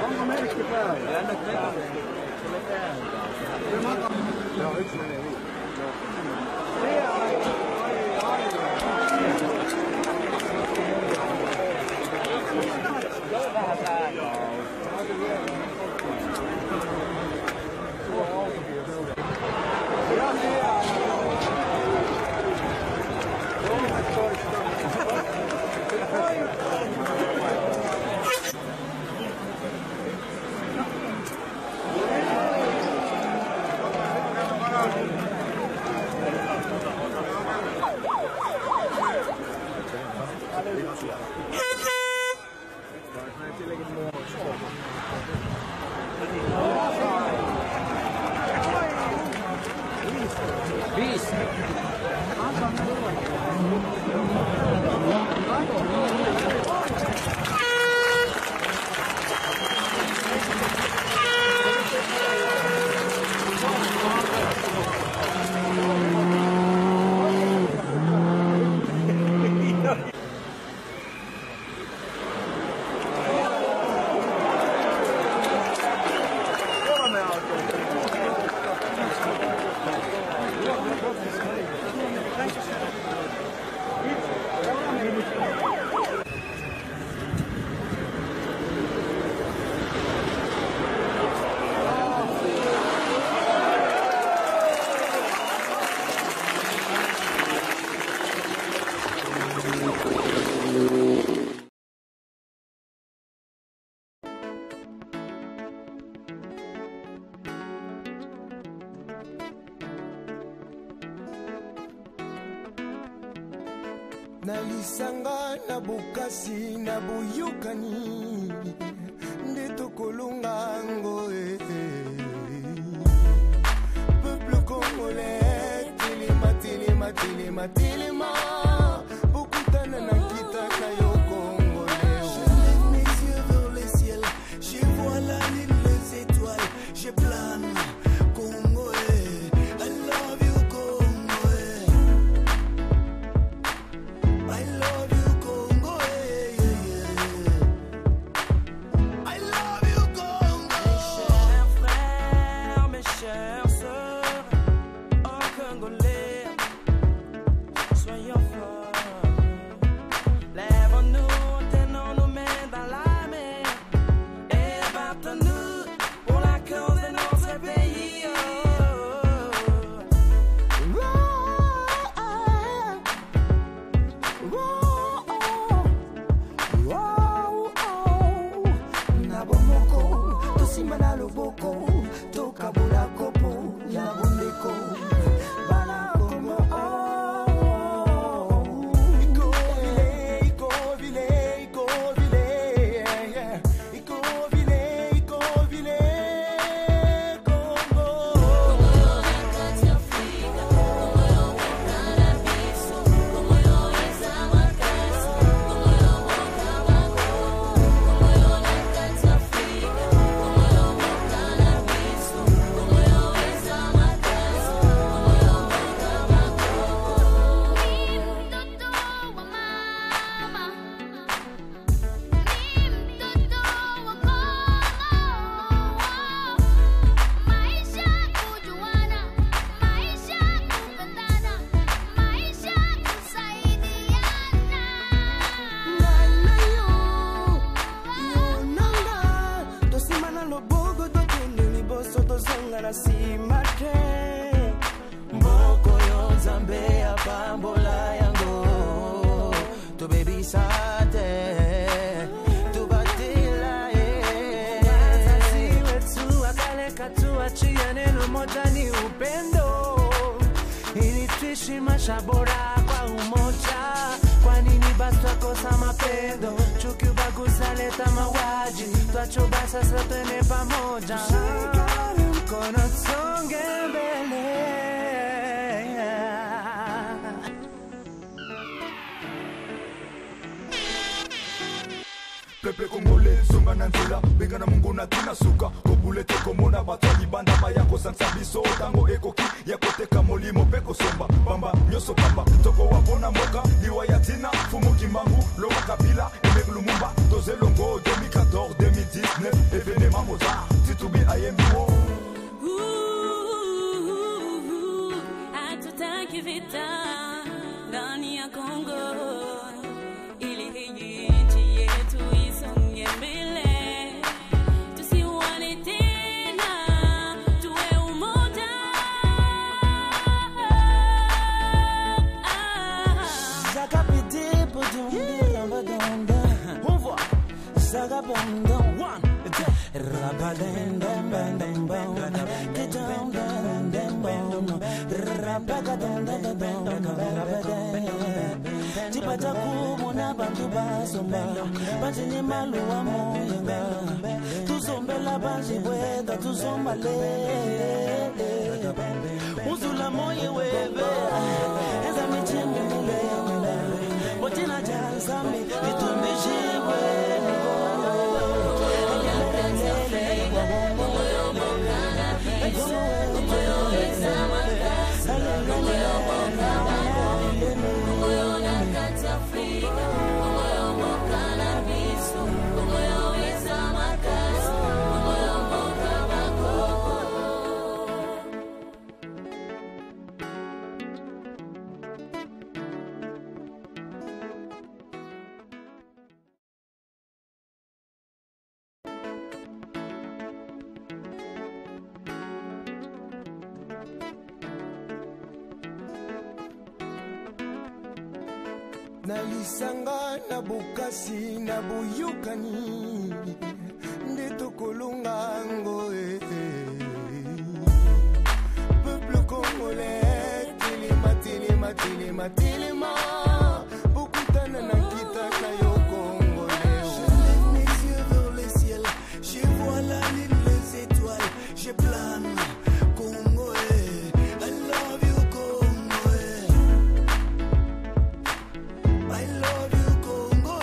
Onko merkki päällä? Anna päälle. Tule päälle. Joo, yksi menee niin. Vähän päällä. Nalisanga na bukasi na buyukani nde tokolonga ngoe peuple congolais telema telema telema telema bokutana na kita na yo congolais. Je lève mes yeux vers le ciel, je vois la lune, les étoiles, je plane congolais. I love you congolais, I love you Congo, I love you Congo. Mes chers frères, mes chères sœurs, oh Congolais, baby sate tubatila wazazi wetu wakaleka tuachia neno moja ni upendo ili tuishi maisha bora kwa umoja. Kwa nini basi twakosa mapendo? Chuki, ubaguzi leta mauaji. Twachoba sasa twende pamoja, shikane mkono tusonge mbele. Pepe Congolais, songa na nzela, benga na mungu na tina suka. Kobule te komona batwali banda bayako sansa biso. Tango ekoki, ya koteka molimo peko somba. Bamba, nyoso pamba, toko wapona moka. Liwa ya tina, fumu kimbangu, lowa kabila, emek lumumba. Doze longo, 2014, 2019, evenema moza. Titubi ayembiwo. Hatutaki vita ndani ya Kongo. Tipata kumona bantu basomba Bajini maluwa moyenga Tusombela baji weda tusombale Uzula moye webe Eza michimi mile Botina jansami Itumbijiwe Nalisanga na bukasi na buyukani Ndeto kolunga ngoe Peuple congolais Tilima, tilima, tilima, tilima Bukutana na kita na yo congolais Je lève mes yeux vers le ciel Je vois la lune, les étoiles Je plane Congolais I love you Congolais I love you, Congo,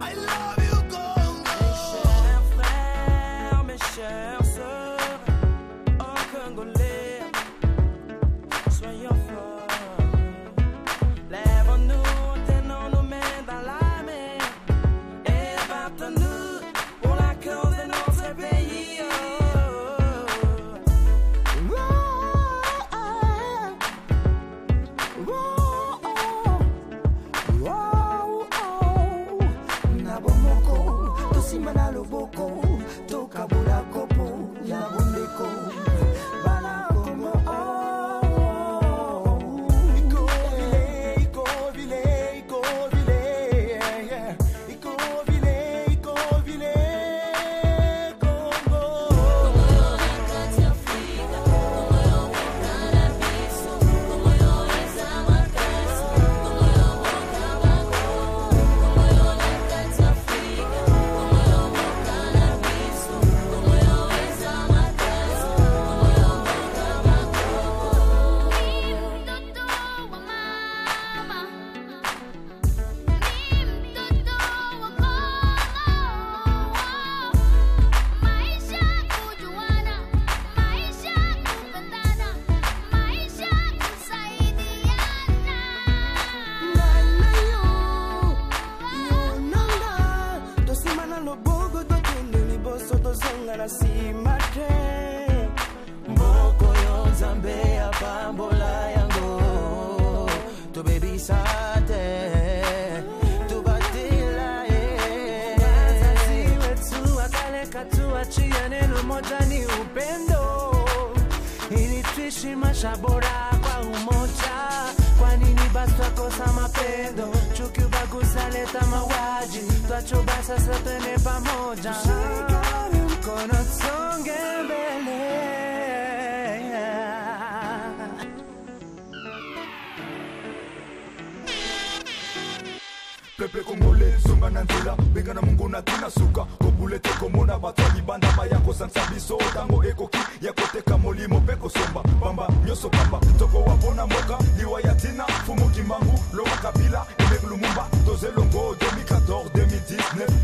I love you, Congo. Mes chers frères, mes chères sœurs, oh Congolais, soyons forts. Lèvons-nous, tenons nos mains dans la main et battons-nous pour la cause de notre pays. Simana loboko, toka bula kopo, ya bondeko, bana komo. Iko vile, iko vile, iko vile, iko vile, iko vile, Congo. Mboko yo Nzambe ya pambola yango to baby sate tubatila wazazi wetu wakaleka tuachia neno moja ni upendo ili tuishi maisha bora kwa umoja. Kwa nini basi toi cosa mapendo chukiuba kusaleta mawaji twachoba sasa twende pamoja tushikane mkono tusonge mbele. Pepe Congolais, songa na nzela benga na mungu na tina suka kobule te komona bato ya libanda bayako sansa biso tango ekoki ya koteka molimo pe kosomba bamba nyonso pamba toko wapona moka liwa ya tina fumu kimbangu lowa kabila emek lumumba tozelongo 2014 2019